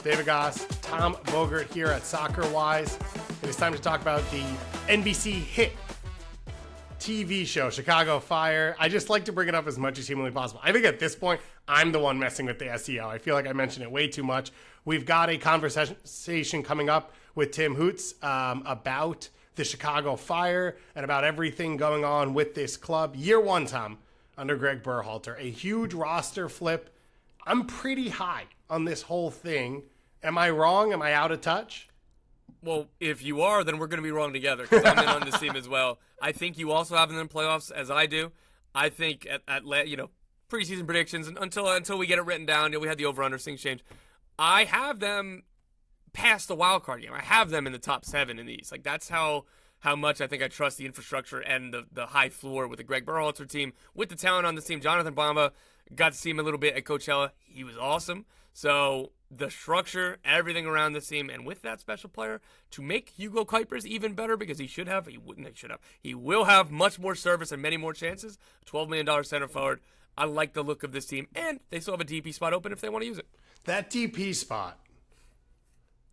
David Goss, Tom Bogert here at Soccer Wise. It is time to talk about the NBC hit TV show, Chicago Fire. I just like to bring it up as much as humanly possible. I think at this point, I'm the one messing with the SEO. I feel like I mention it way too much. We've got a conversation coming up with Tim Hoty about the Chicago Fire and about everything going on with this club. Year one, Tom, under Greg Berhalter. A huge roster flip. I'm pretty high on this whole thing. Am I wrong? Am I out of touch? Well, if you are, then we're going to be wrong together because I'm in on this team as well. I think you also have them in playoffs, as I do. I think at preseason predictions until we get it written down, we had the over/under, things change. I have them past the wild card game. I have them in the top 7 in these. Like that's how much I think I trust the infrastructure and the high floor with the Greg Berhalter team, with the talent on this team. Jonathan Bamba, got to see him a little bit at Coachella. He was awesome. So the structure, everything around this team, and with that special player, to make Hugo Kuipers even better, because he will have much more service and many more chances. $12 million center forward. I like the look of this team, and they still have a DP spot open if they want to use it. That DP spot,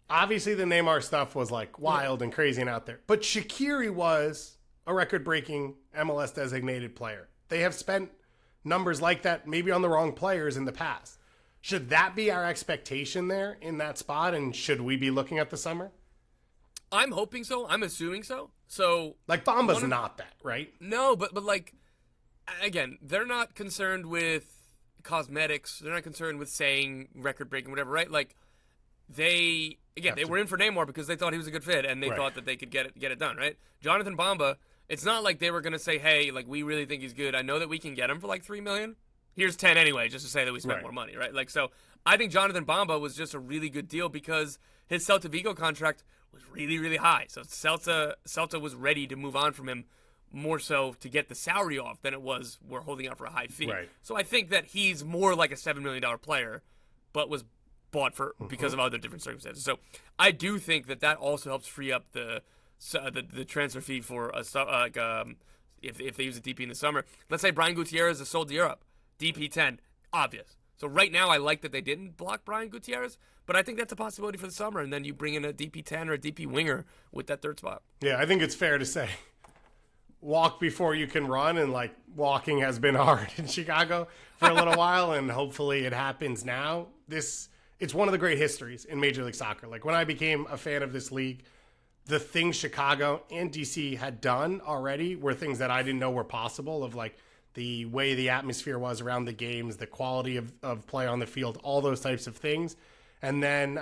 obviously the Neymar stuff was like wild and crazy and out there, but Shaqiri was a record-breaking MLS designated player. They have spent numbers like that maybe on the wrong players in the past. Should that be our expectation there in that spot, and should we be looking at the summer? I'm hoping so. I'm assuming so. So like Bamba's not that, right? No, but like again, they're not concerned with cosmetics. They're not concerned with saying record breaking, whatever, right? Like they were in for Neymar because they thought he was a good fit and they thought that they could get it done, right? Jonathan Bamba, it's not like they were gonna say, hey, like we really think he's good. I know that we can get him for like $3 million. Here's 10 anyway, just to say that we spent more money, right? Like, so I think Jonathan Bamba was just a really good deal because his Celta Vigo contract was really, really high. So Celta was ready to move on from him more so to get the salary off than it was we're holding out for a high fee. Right. So I think that he's more like a $7 million player, but was bought for because of other different circumstances. So I do think that also helps free up the transfer fee for if they use a DP in the summer. Let's say Brian Gutierrez is sold to Europe. DP 10, obvious. So right now I like that they didn't block Brian Gutierrez, but I think that's a possibility for the summer, and then you bring in a DP 10 or a DP winger with that third spot. Yeah, I think it's fair to say walk before you can run, and like walking has been hard in Chicago for a little while, and hopefully it happens now. It's one of the great histories in Major League Soccer. Like when I became a fan of this league, the things Chicago and DC had done already were things that I didn't know were possible, of like the way the atmosphere was around the games, the quality of play on the field, all those types of things. And then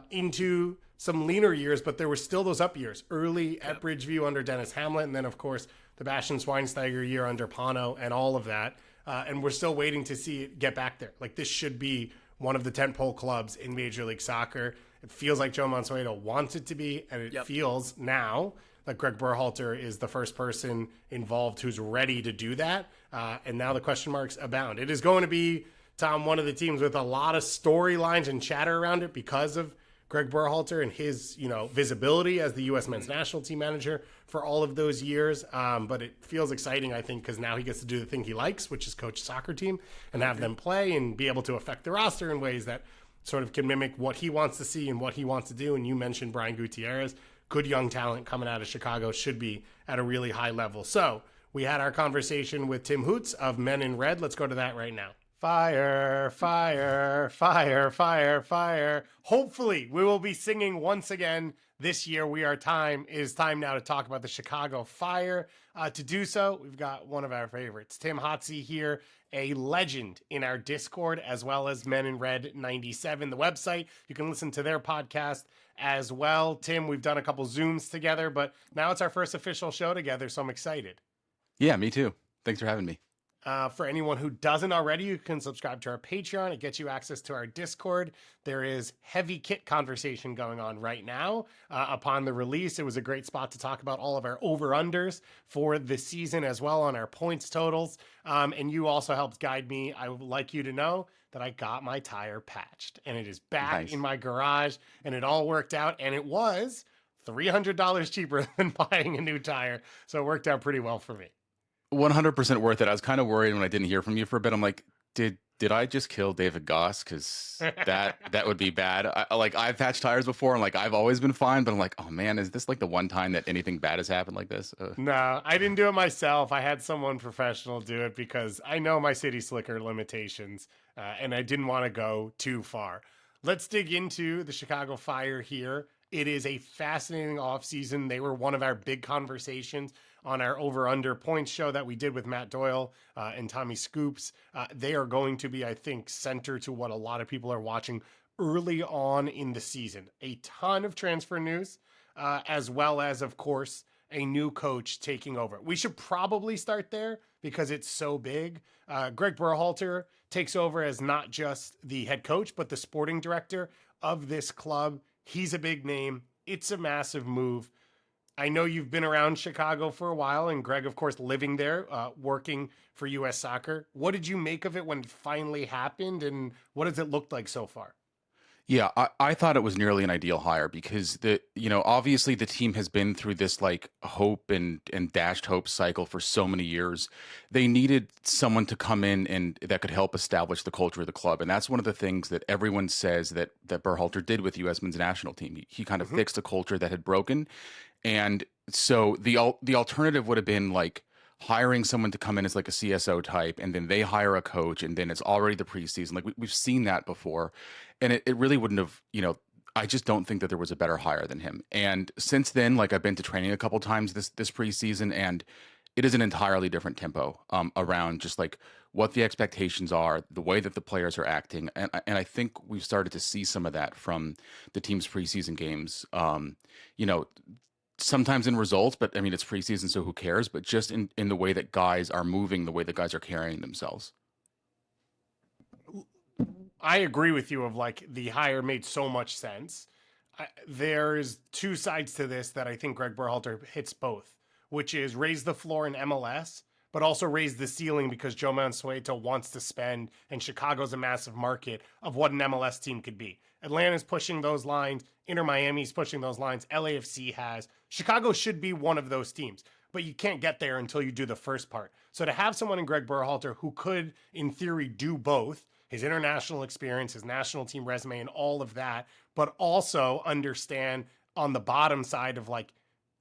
into some leaner years, but there were still those up years. Early at Bridgeview under Dennis Hamlet, and then, of course, the Bastian Schweinsteiger year under Pano and all of that. And we're still waiting to see it get back there. Like, this should be one of the tentpole clubs in Major League Soccer. It feels like Joe Mansueto wants it to be, and it feels now like Greg Berhalter is the first person involved who's ready to do that. And now the question marks abound. It is going to be, Tom, one of the teams with a lot of storylines and chatter around it because of Greg Berhalter and his, visibility as the U.S. men's national team manager for all of those years. But it feels exciting, I think, because now he gets to do the thing he likes, which is coach a soccer team and have them play and be able to affect the roster in ways that sort of can mimic what he wants to see and what he wants to do. And you mentioned Brian Gutierrez. Good young talent coming out of Chicago, should be at a really high level. So we had our conversation with Tim Hoty of Men in Red. Let's go to that right now. Fire, fire, fire, fire, fire. Hopefully we will be singing once again this year. It is time now to talk about the Chicago Fire. To do so, we've got one of our favorites, Tim Hoty here, a legend in our Discord, as well as Men in Red 97, the website. You can listen to their podcast as well. Tim, we've done a couple Zooms together, but now it's our first official show together, so I'm excited. Yeah, me too. Thanks for having me. For anyone who doesn't already, you can subscribe to our Patreon. It gets you access to our Discord. There is heavy kit conversation going on right now. Upon the release, it was a great spot to talk about all of our over-unders for the season as well on our points totals. And you also helped guide me. I would like you to know that I got my tire patched, and it is back in my garage, and it all worked out, and it was $300 cheaper than buying a new tire. So it worked out pretty well for me. 100% worth it. I was kind of worried when I didn't hear from you for a bit. I'm like, did Did I just kill David Goss? Because that would be bad. I've patched tires before, and like I've always been fine, but I'm like, oh man, is this like the one time that anything bad has happened like this? No, I didn't do it myself. I had someone professional do it because I know my city slicker limitations, and I didn't want to go too far. Let's dig into the Chicago Fire here. It is a fascinating offseason. They were one of our big conversations on our over-under points show that we did with Matt Doyle and Tommy Scoops. They are going to be, I think, center to what a lot of people are watching early on in the season. A ton of transfer news, as well as, of course, a new coach taking over. We should probably start there because it's so big. Greg Berhalter takes over as not just the head coach, but the sporting director of this club. He's a big name. It's a massive move. I know you've been around Chicago for a while, and Greg, of course, living there, working for U.S. Soccer. What did you make of it when it finally happened, and what does it look like so far? Yeah, I thought it was nearly an ideal hire because obviously the team has been through this like hope and dashed hope cycle for so many years. They needed someone to come in and that could help establish the culture of the club. And that's one of the things that everyone says that Berhalter did with U.S. men's national team. He kind of fixed a culture that had broken. And so the alternative would have been like hiring someone to come in as like a CSO type, and then they hire a coach, and then it's already the preseason. Like we've seen that before, and it really wouldn't have, I just don't think that there was a better hire than him. And since then, like I've been to training a couple times this preseason, and it is an entirely different tempo around just like what the expectations are, the way that the players are acting, and I think we've started to see some of that from the team's preseason games. Sometimes in results, but I mean, it's preseason, so who cares? But just in the way that guys are moving, the way that guys are carrying themselves. I agree with you of like the hire made so much sense. There's two sides to this that I think Greg Berhalter hits both, which is raise the floor in MLS, but also raise the ceiling because Joe Mansueto wants to spend, and Chicago's a massive market of what an MLS team could be. Atlanta's pushing those lines. Inter Miami's pushing those lines. LAFC has. Chicago should be one of those teams, but you can't get there until you do the first part. So to have someone in Greg Berhalter who could, in theory, do both, his international experience, his national team resume, and all of that, but also understand on the bottom side of like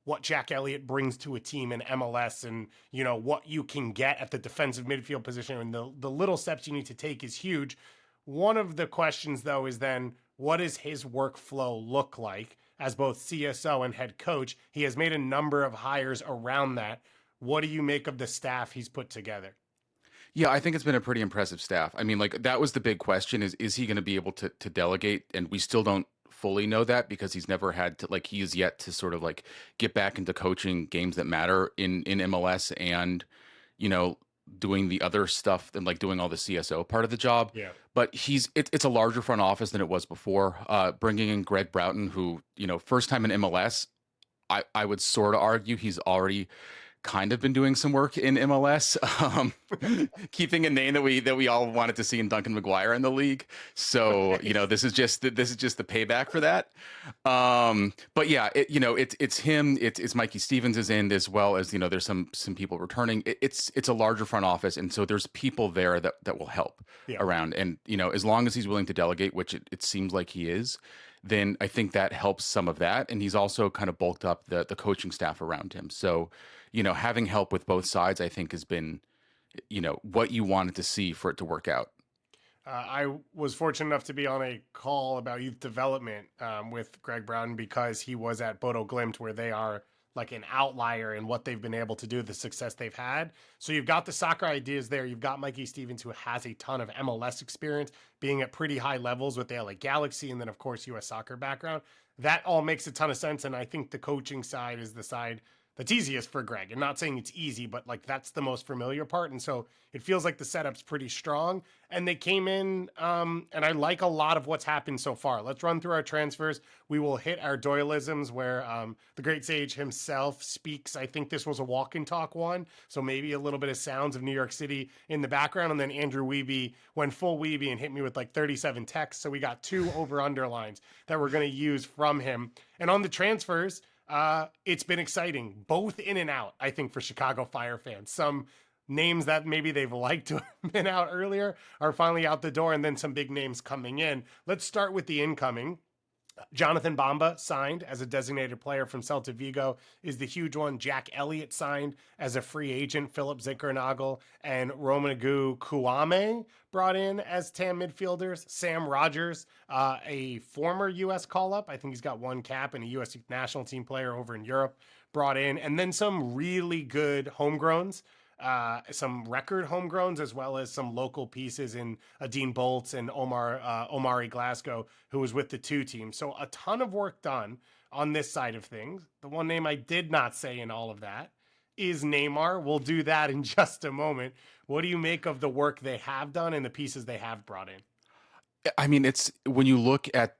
what Jack Elliott brings to a team in MLS and, what you can get at the defensive midfield position and the little steps you need to take is huge. One of the questions, though, is then what does his workflow look like as both CSO and head coach? He has made a number of hires around that. What do you make of the staff he's put together? Yeah, I think it's been a pretty impressive staff. I mean, like that was the big question is he going to be able to delegate? And we still don't fully know that because he's never had to, like, he is yet to sort of like get back into coaching games that matter in MLS and, doing the other stuff and like doing all the CSO part of the job. Yeah. But it's a larger front office than it was before. Bringing in Greg Broughton, who, first time in MLS, I would sort of argue he's already kind of been doing some work in MLS, keeping a name that we all wanted to see in Duncan McGuire in the league. So this is just the payback for that. But yeah, it's him. It's Mikey Stevens is in as well as there's some people returning. It's a larger front office, and so there's people there that will help around. And as long as he's willing to delegate, which it seems like he is, then I think that helps some of that. And he's also kind of bulked up the coaching staff around him. So, having help with both sides, I think has been, what you wanted to see for it to work out. I was fortunate enough to be on a call about youth development with Greg Brown because he was at Bodo Glimt, where they are like an outlier in what they've been able to do, the success they've had. So you've got the soccer ideas there. You've got Mikey Stevens, who has a ton of MLS experience, being at pretty high levels with the LA Galaxy, and then, of course, U.S. soccer background. That all makes a ton of sense, and I think the coaching side is the side that's easiest for Greg. And not saying it's easy, but like that's the most familiar part. And so it feels like the setup's pretty strong. And they came in, and I like a lot of what's happened so far. Let's run through our transfers. We will hit our Doyleisms where the great sage himself speaks. I think this was a walk and talk one. So maybe a little bit of sounds of New York City in the background. And then Andrew Wiebe went full Wiebe and hit me with like 37 texts. So we got 2 over underlines that we're going to use from him. And on the transfers, it's been exciting, both in and out, I think, for Chicago Fire fans. Some names that maybe they've liked to have been out earlier are finally out the door, and then some big names coming in. Let's start with the incoming. Jonathan Bamba signed as a designated player from Celta Vigo is the huge one. Jack Elliott signed as a free agent. Philip Zinkernagel and Romelu Kwame brought in as TAM midfielders. Sam Rogers, a former U.S. call-up. I think he's got one cap and a U.S. national team player over in Europe, brought in. And then some really good homegrowns. Some record homegrowns, as well as some local pieces in Dean Bolts and Omari Glasgow, who was with the two teams. So a ton of work done on this side of things. The one name I did not say in all of that is Neymar. We'll do that in just a moment. What do you make of the work they have done and the pieces they have brought in? I mean, it's when you look at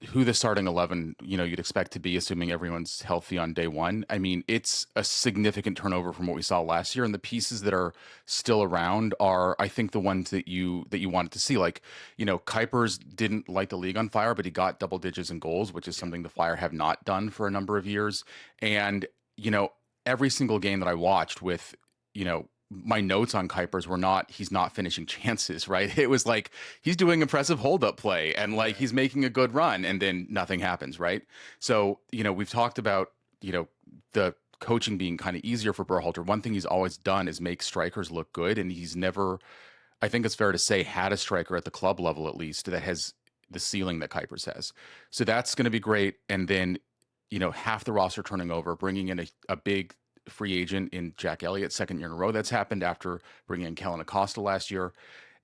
who the starting 11, you'd expect to be, assuming everyone's healthy on day one. I mean, it's a significant turnover from what we saw last year, and the pieces that are still around are, I think, the ones that you wanted to see. Like, Kuipers didn't light the league on fire, but he got double digits in goals, which is something the Fire have not done for a number of years. And every single game that I watched with, my notes on Kuipers were not, he's not finishing chances, right? It was like, he's doing impressive hold-up play and like he's making a good run, and then nothing happens, right? So, we've talked about, the coaching being kind of easier for Berhalter. One thing he's always done is make strikers look good, and he's never, I think it's fair to say, had a striker at the club level at least that has the ceiling that Kuipers has. So that's going to be great. And then, half the roster turning over, bringing in a big free agent in Jack Elliott, second year in a row that's happened after bringing in Kellen Acosta last year.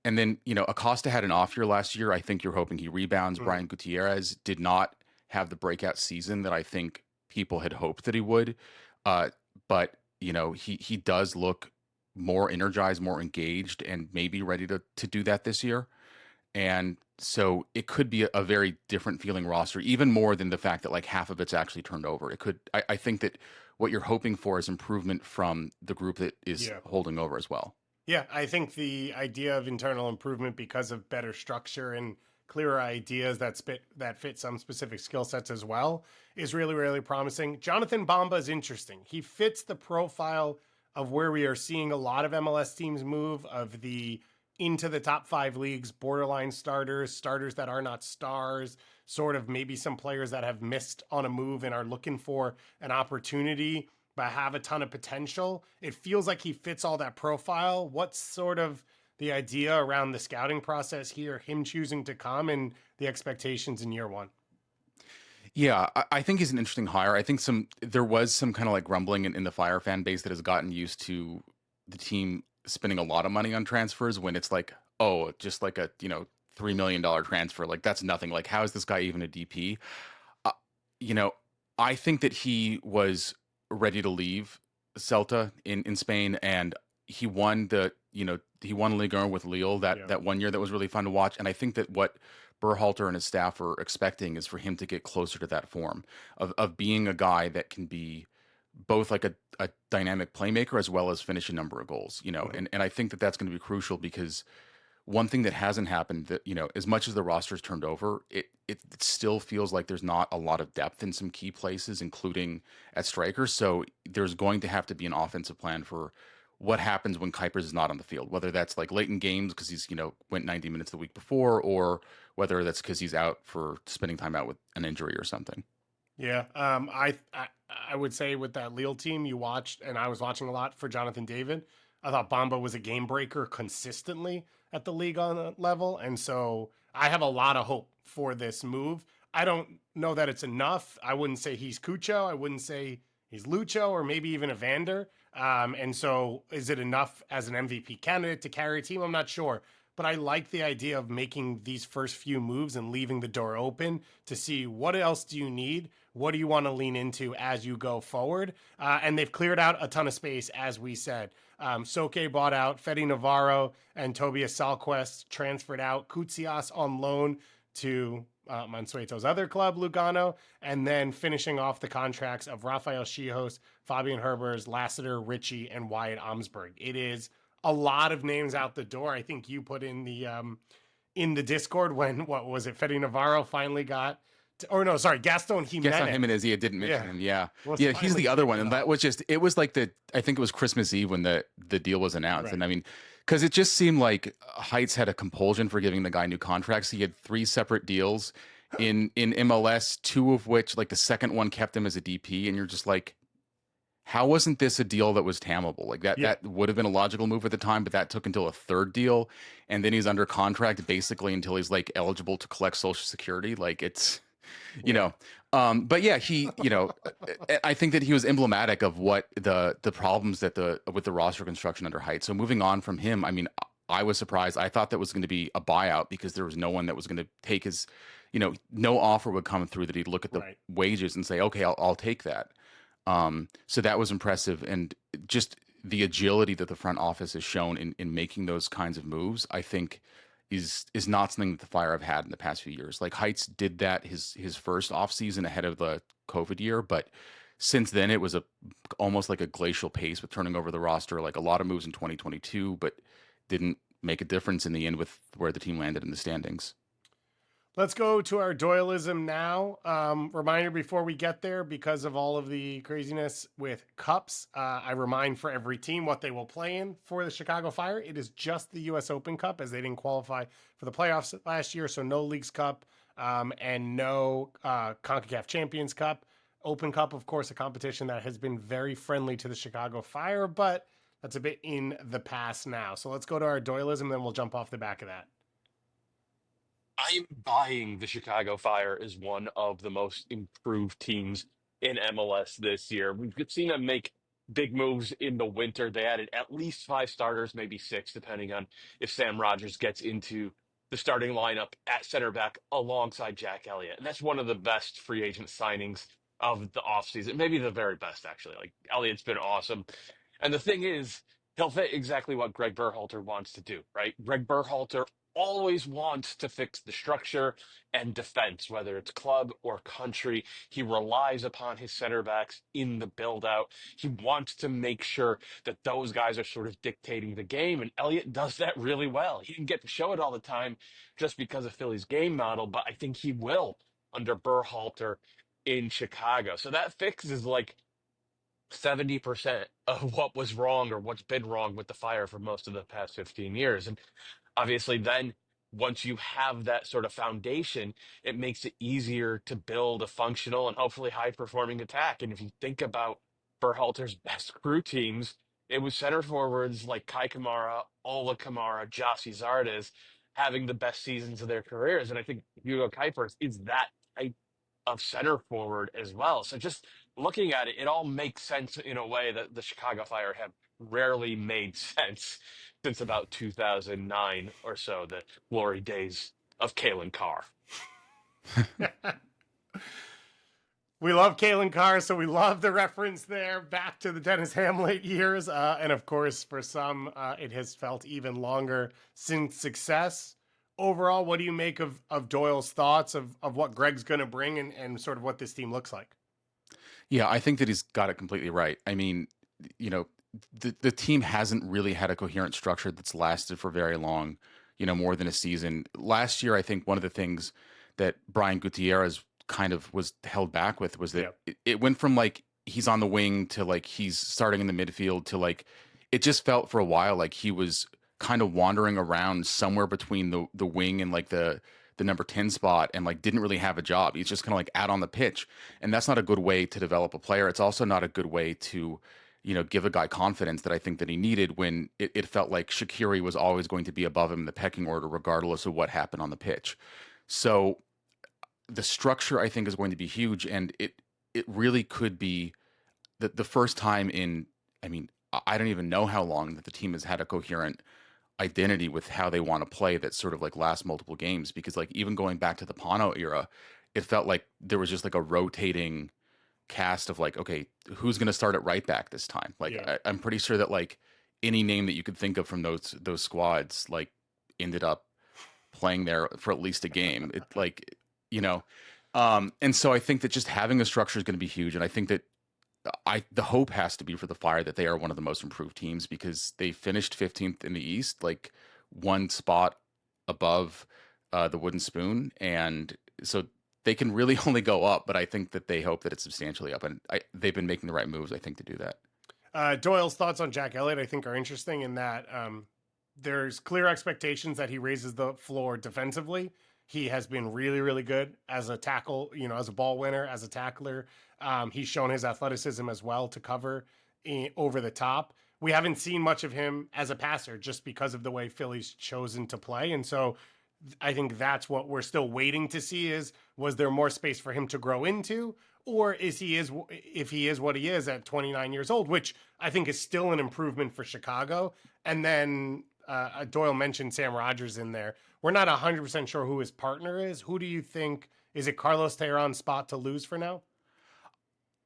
And then, Acosta had an off year last year. I think you're hoping he rebounds. Brian Gutierrez did not have the breakout season that I think people had hoped that he would. But, he does look more energized, more engaged, and maybe ready to do that this year. And so it could be a very different feeling roster, even more than the fact that like half of it's actually turned over. It could, I think that what you're hoping for is improvement from the group that is holding over as well. Yeah, I think the idea of internal improvement because of better structure and clearer ideas that fit some specific skill sets as well is really, really promising. Jonathan Bamba is interesting. He fits the profile of where we are seeing a lot of MLS teams move, of the into the top 5 leagues, borderline starters that are not stars, sort of maybe some players that have missed on a move and are looking for an opportunity but have a ton of potential. It feels like he fits all that profile. What's sort of the idea around the scouting process here, him choosing to come, and the expectations in year one? Yeah, I think he's an interesting hire. I think there was some kind of like grumbling in the Fire fan base that has gotten used to the team spending a lot of money on transfers when it's like, oh, just like a, $3 million transfer. Like, that's nothing. Like, how is this guy even a DP? I think that he was ready to leave Celta in Spain, and he won he won Ligue 1 with Lille that one year that was really fun to watch. And I think that what Berhalter and his staff are expecting is for him to get closer to that form of being a guy that can be both like a dynamic playmaker as well as finish a number of goals, and I think that that's going to be crucial, because one thing that hasn't happened, that, as much as the roster's turned over, it still feels like there's not a lot of depth in some key places, including at striker. So there's going to have to be an offensive plan for what happens when Kuipers is not on the field, whether that's like late in games because he's, went 90 minutes the week before, or whether that's because he's out for spending time out with an injury or something. Yeah. I would say with that Lille team you watched, and I was watching a lot for Jonathan David, I thought Bamba was a game breaker consistently at the league on level. And so I have a lot of hope for this move. I don't know that it's enough. I wouldn't say he's Cucho. I wouldn't say he's Lucho, or maybe even Evander. And so is it enough as an MVP candidate to carry a team? I'm not sure. But I like the idea of making these first few moves and leaving the door open to see what else do you need? What do you want to lean into as you go forward? And they've cleared out a ton of space, as we said. Soke bought out, Fede Navarro and Tobias Salquest transferred out, Koutsias on loan to Mansueto's other club, Lugano, and then finishing off the contracts of Rafael Schijos, Fabian Herbers, Lassiter, Ritchie, and Wyatt Omsberg. It is a lot of names out the door. I think you put in the Discord when, what was it, Fede Navarro finally got or no, sorry, Gaston Guess on Jimenez. him and Izzy, I didn't mention Yeah. him. Yeah. Was Yeah, he's finally the other one. taken And that off. was just, it was like I think it was Christmas Eve when the deal was announced. Right. And I mean, because it just seemed like Heights had a compulsion for giving the guy new contracts. He had 3 separate deals in MLS, 2 of which, like the second one kept him as a DP. And you're just like, how wasn't this a deal that was tamable? Like Yeah. that would have been a logical move at the time, but that took until a 3rd deal. And then he's under contract basically until he's like eligible to collect Social Security. Like it's, you know, but yeah, he, I think that he was emblematic of what the problems that with the roster construction under Heights. So moving on from him, I mean, I was surprised. I thought that was going to be a buyout because there was no one that was going to take his, no offer would come through that he'd look at the Right. wages and say, okay, I'll take that. So that was impressive, and just the agility that the front office has shown in making those kinds of moves, I think is not something that the Fire have had in the past few years. Like Heights did that his first offseason ahead of the COVID year, but since then it was almost like a glacial pace with turning over the roster, like a lot of moves in 2022, but didn't make a difference in the end with where the team landed in the standings. Let's go to our Doyleism now. Reminder before we get there, because of all of the craziness with cups, I remind for every team what they will play in for the Chicago Fire. It is just the U.S. Open Cup, as they didn't qualify for the playoffs last year, so no Leagues Cup and no CONCACAF Champions Cup. Open Cup, of course, a competition that has been very friendly to the Chicago Fire, but that's a bit in the past now. So let's go to our Doyleism, then we'll jump off the back of that. I'm buying the Chicago Fire as one of the most improved teams in MLS this year. We've seen them make big moves in the winter. They added at least 5 starters, maybe 6, depending on if Sam Rogers gets into the starting lineup at center back alongside Jack Elliott. And that's one of the best free agent signings of the offseason. Maybe the very best, actually. Like, Elliott's been awesome. And the thing is, he'll fit exactly what Greg Berhalter wants to do, right? Greg Berhalter always wants to fix the structure and defense, whether it's club or country. He relies upon his center backs in the build out. He wants to make sure that those guys are sort of dictating the game. And Elliott does that really well. He didn't get to show it all the time just because of Philly's game model, but I think he will under Berhalter in Chicago. So that fix is like 70% of what was wrong or what's been wrong with the Fire for most of the past 15 years. And obviously, then once you have that sort of foundation, it makes it easier to build a functional and hopefully high performing attack. And if you think about Berhalter's best crew teams, it was center forwards like Kai Kamara, Ola Kamara, Jossie Zardes having the best seasons of their careers. And I think Hugo Kuipers is that type of center forward as well. So just looking at it, it all makes sense in a way that the Chicago Fire have rarely made sense since about 2009 or so, the glory days of Kalen Carr. We love Kalen Carr, so we love the reference there back to the Dennis Hamlet years. And of course, for some, it has felt even longer since success. Overall, what do you make of Doyle's thoughts of what Greg's going to bring and sort of what this team looks like? Yeah, I think that he's got it completely right. I mean, the team hasn't really had a coherent structure that's lasted for very long, more than a season. Last year, I think one of the things that Brian Gutierrez kind of was held back with was that it went from like he's on the wing to like he's starting in the midfield to like it just felt for a while like he was kind of wandering around somewhere between the wing and like the number 10 spot and like didn't really have a job. He's just kind of like out on the pitch. And that's not a good way to develop a player. It's also not a good way to, give a guy confidence that I think that he needed when it felt like Shaqiri was always going to be above him in the pecking order, regardless of what happened on the pitch. So the structure I think is going to be huge. And it really could be the first time in, I mean, I don't even know how long that the team has had a coherent identity with how they want to play that sort of like lasts multiple games, because like even going back to the Pano era, it felt like there was just like a rotating cast of like, okay, who's going to start at right back this time? Like I'm pretty sure that like any name that you could think of from those squads like ended up playing there for at least a game. It like, and so I think that just having a structure is going to be huge. And I think that the hope has to be for the Fire that they are one of the most improved teams, because they finished 15th in the East, like one spot above the Wooden Spoon. And so they can really only go up, but I think that they hope that it's substantially up, and they've been making the right moves, I think, to do that. Doyle's thoughts on Jack Elliott, I think, are interesting in that there's clear expectations that he raises the floor defensively. He has been really, really good as a tackle, as a ball winner, as a tackler. He's shown his athleticism as well to cover over the top. We haven't seen much of him as a passer just because of the way Philly's chosen to play. And so I think that's what we're still waiting to see was there more space for him to grow into? Or if he is what he is at 29 years old, which I think is still an improvement for Chicago. And then Doyle mentioned Sam Rogers in there. We're not 100% sure who his partner is. Who do you think? Is it Carlos Tehran's spot to lose for now?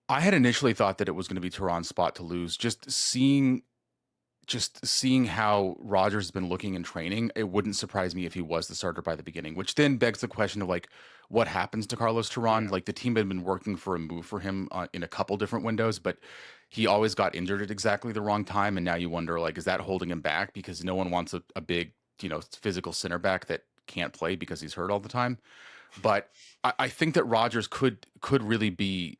I had initially thought that it was going to be Tehran's spot to lose. Just seeing how Rodgers has been looking in training, it wouldn't surprise me if he was the starter by the beginning, which then begs the question of like, what happens to Carlos Tehran? Yeah. Like the team had been working for a move for him in a couple different windows, but he always got injured at exactly the wrong time. And now you wonder, like, is that holding him back? Because no one wants a big, physical center back that can't play because he's hurt all the time. But I think that Rodgers could really be,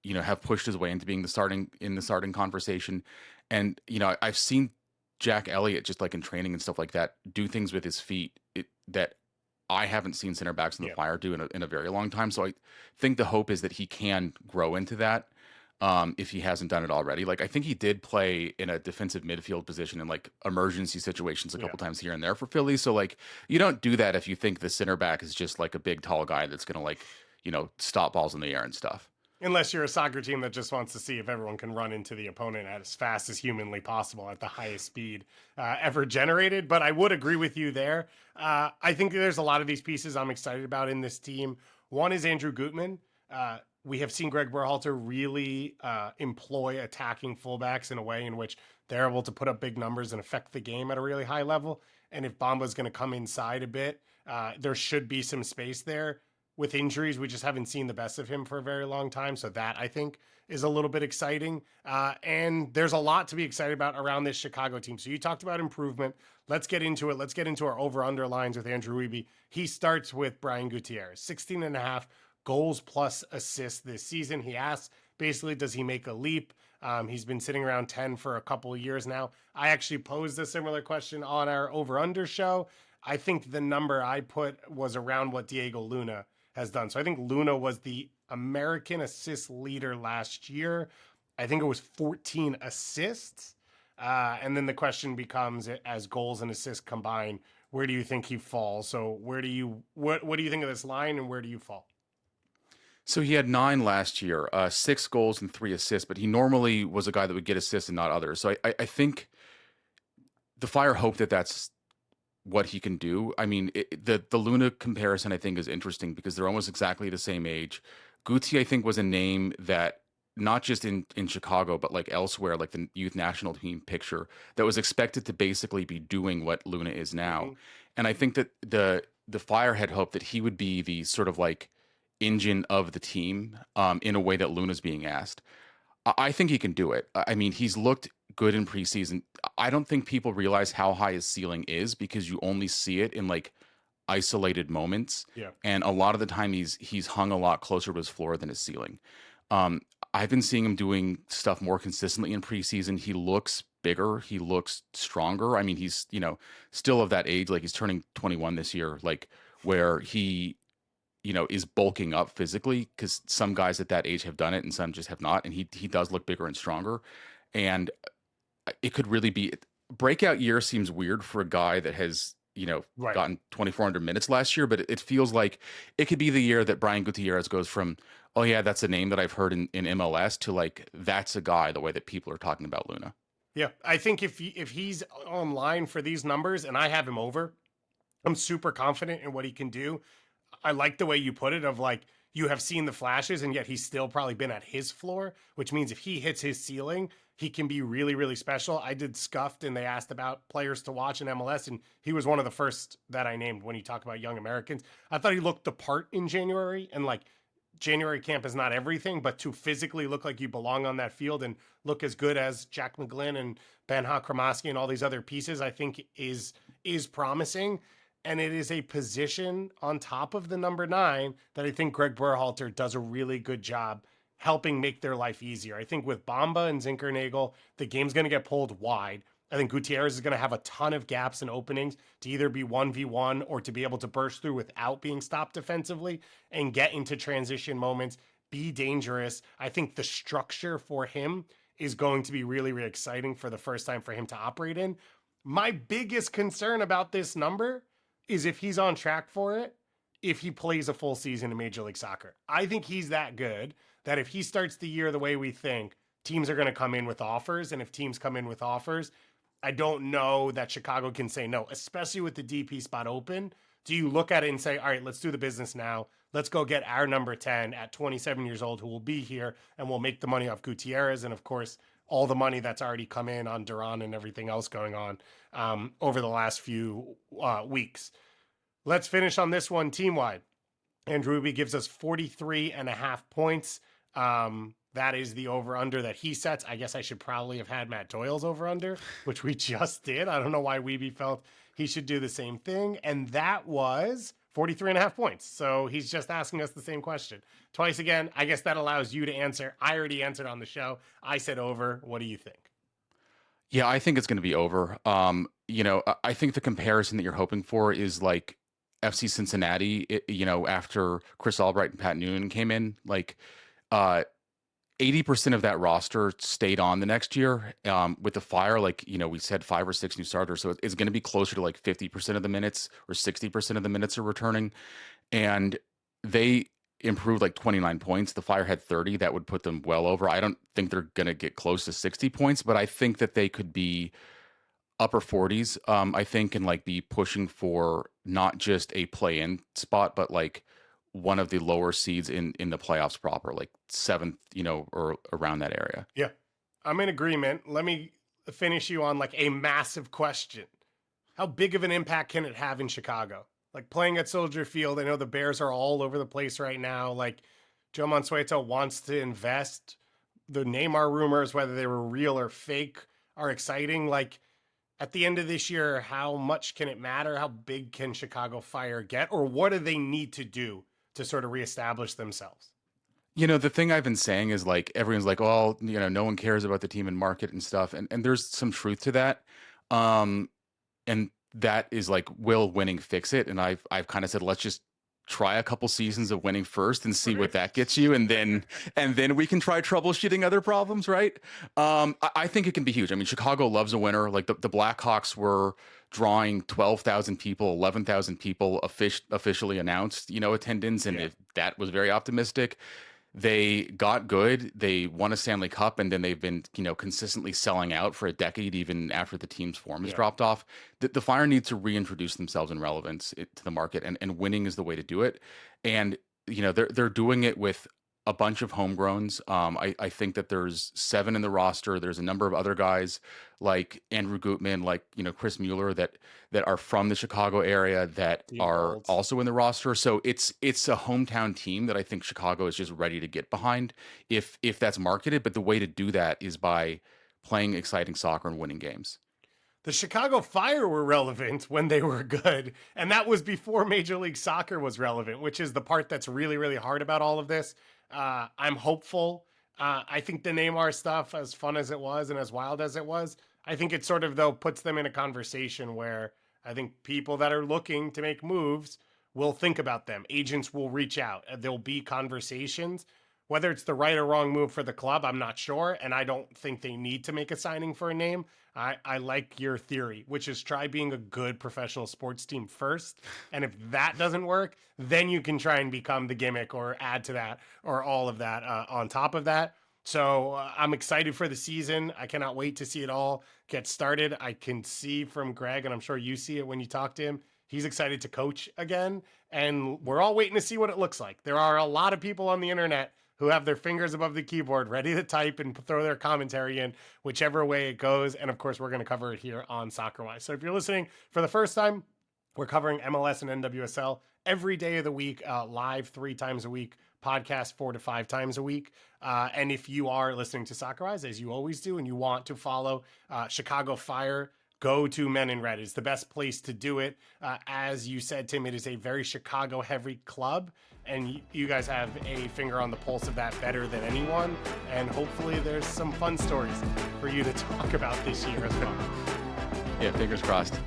have pushed his way into being the starting conversation. And, I've seen Jack Elliott, just like in training and stuff like that, do things with his feet that I haven't seen center backs in the Fire do in a very long time. So I think the hope is that he can grow into that if he hasn't done it already. Like, I think he did play in a defensive midfield position in like emergency situations a couple times here and there for Philly. So like, you don't do that if you think the center back is just like a big, tall guy that's going to like, stop balls in the air and stuff. Unless you're a soccer team that just wants to see if everyone can run into the opponent as fast as humanly possible at the highest speed ever generated. But I would agree with you there. I think there's a lot of these pieces I'm excited about in this team. One is Andrew Gutman. We have seen Greg Berhalter really employ attacking fullbacks in a way in which they're able to put up big numbers and affect the game at a really high level. And if Bamba's going to come inside a bit, there should be some space there. With injuries, we just haven't seen the best of him for a very long time. So that, I think, is a little bit exciting. And there's a lot to be excited about around this Chicago team. So you talked about improvement. Let's get into it. Let's get into our over-under lines with Andrew Wiebe. He starts with Brian Gutierrez, 16.5 goals plus assists this season. He asks, basically, does he make a leap? He's been sitting around 10 for a couple of years now. I actually posed a similar question on our over-under show. I think the number I put was around what Diego Luna has done. So I think Luna was the American assist leader last year. I think it was 14 assists. And then the question becomes, as goals and assists combined, where do you think he falls? So what do you think of this line and where do you fall? So he had 9 last year, 6 goals and 3 assists, but he normally was a guy that would get assists and not others. So I think the Fire hope that that's what he can do. I mean, the Luna comparison, I think, is interesting because they're almost exactly the same age. Guti, I think, was a name that not just in Chicago, but like elsewhere, like the youth national team picture, that was expected to basically be doing what Luna is now. Mm-hmm. And I think that the Fire had hoped that he would be the sort of like engine of the team in a way that Luna's being asked. I think he can do it. I mean, he's looked good in preseason. I don't think people realize how high his ceiling is because you only see it in like isolated moments. Yeah. And a lot of the time he's hung a lot closer to his floor than his ceiling. I've been seeing him doing stuff more consistently in preseason. He looks bigger. He looks stronger. I mean, he's, still of that age, like he's turning 21 this year, like where he, is bulking up physically because some guys at that age have done it and some just have not. And he does look bigger and stronger. And it could really be breakout year seems weird for a guy that has, gotten 2,400 minutes last year, but it feels like it could be the year that Brian Gutierrez goes from, oh yeah, that's a name that I've heard in MLS to like, that's a guy, the way that people are talking about Luna. Yeah. I think if he's online for these numbers and I have him over, I'm super confident in what he can do. I like the way you put it of like, you have seen the flashes and yet he's still probably been at his floor, which means if he hits his ceiling, he can be really, really special. I did Scuffed and they asked about players to watch in MLS and he was one of the first that I named when you talk about young Americans. I thought he looked the part in January and like January camp is not everything, but to physically look like you belong on that field and look as good as Jack McGlynn and Ben Kremasky and all these other pieces, I think is promising. And it is a position on top of the number 9 that I think Greg Berhalter does a really good job helping make their life easier. I think with Bamba and Zinkernagel, the game's going to get pulled wide. I think Gutierrez is going to have a ton of gaps and openings to either be 1v1 or to be able to burst through without being stopped defensively and get into transition moments, be dangerous. I think the structure for him is going to be really, really exciting for the first time for him to operate in. My biggest concern about this number is if he's on track for it, if he plays a full season in Major League Soccer. I think he's that good that if he starts the year the way we think, teams are going to come in with offers. And if teams come in with offers, I don't know that Chicago can say no, especially with the DP spot open. Do you look at it and say, all right, let's do the business now. Let's go get our number 10 at 27 years old who will be here and we'll make the money off Gutierrez. And of course, all the money that's already come in on Duran and everything else going on over the last few weeks. Let's finish on this one team-wide. Andrew Ruby gives us 43.5 points. That is the over-under that he sets. I guess I should probably have had Matt Doyle's over-under, which we just did. I don't know why Weeby felt he should do the same thing. And that was 43.5 points. So he's just asking us the same question. Twice again, I guess that allows you to answer. I already answered on the show. I said over. What do you think? Yeah, I think it's going to be over. I think the comparison that you're hoping for is like FC Cincinnati, after Chris Albright and Pat Noonan came in, 80% of that roster stayed on the next year. With the Fire, we said 5 or 6 new starters. So it's going to be closer to 50% of the minutes or 60% of the minutes are returning. And they improved 29 points. The Fire had 30. That would put them well over. I don't think they're going to get close to 60 points, but I think that they could be upper 40s, I think, and be pushing for not just a play-in spot, but one of the lower seeds in the playoffs proper, 7th, or around that area. Yeah, I'm in agreement. Let me finish you on a massive question. How big of an impact can it have in Chicago? Playing at Soldier Field, I know the Bears are all over the place right now. Joe Mansueto wants to invest. The Neymar rumors, whether they were real or fake, are exciting. At the end of this year, how much can it matter? How big can Chicago Fire get? Or what do they need to do to sort of reestablish themselves? The thing I've been saying is everyone's oh, no one cares about the team and market and stuff. And there's some truth to that. And that is will winning fix it? And I've kind of said, let's just try a couple seasons of winning first and see what that gets you. And then we can try troubleshooting other problems. Right. I think it can be huge. I mean, Chicago loves a winner. The Blackhawks were drawing 12,000 people, 11,000 people officially announced, attendance. And if that was very optimistic. They got good. They won a Stanley Cup, and then they've been, consistently selling out for a decade, even after the team's form has dropped off. The Fire need to reintroduce themselves in relevance to the market, and winning is the way to do it. And they're doing it with a bunch of homegrowns. I think that there's 7 in the roster. There's a number of other guys like Andrew Gutman, Chris Mueller that are from the Chicago area that are also in the roster. So it's a hometown team that I think Chicago is just ready to get behind if that's marketed. But the way to do that is by playing exciting soccer and winning games. The Chicago Fire were relevant when they were good, and that was before Major League Soccer was relevant, which is the part that's really, really hard about all of this. I'm hopeful. I think the Neymar stuff, as fun as it was and as wild as it was, I think it sort of, though, puts them in a conversation where I think people that are looking to make moves will think about them. Agents will reach out. There'll be conversations. Whether it's the right or wrong move for the club, I'm not sure. And I don't think they need to make a signing for a name. I like your theory, which is try being a good professional sports team first. And if that doesn't work, then you can try and become the gimmick or add to that or all of that on top of that. So I'm excited for the season. I cannot wait to see it all get started. I can see from Greg, and I'm sure you see it when you talk to him, he's excited to coach again. And we're all waiting to see what it looks like. There are a lot of people on the internet who have their fingers above the keyboard ready to type and throw their commentary in whichever way it goes. And of course, we're going to cover it here on SoccerWise. So if you're listening for the first time, we're covering MLS and NWSL every day of the week, live 3 times a week, podcast 4 to 5 times a week. And if you are listening to SoccerWise, as you always do, and you want to follow Chicago Fire go to Men in Red. It's the best place to do it. As you said, Tim, it is a very Chicago-heavy club, and you guys have a finger on the pulse of that better than anyone. And hopefully there's some fun stories for you to talk about this year as well. Yeah, fingers crossed.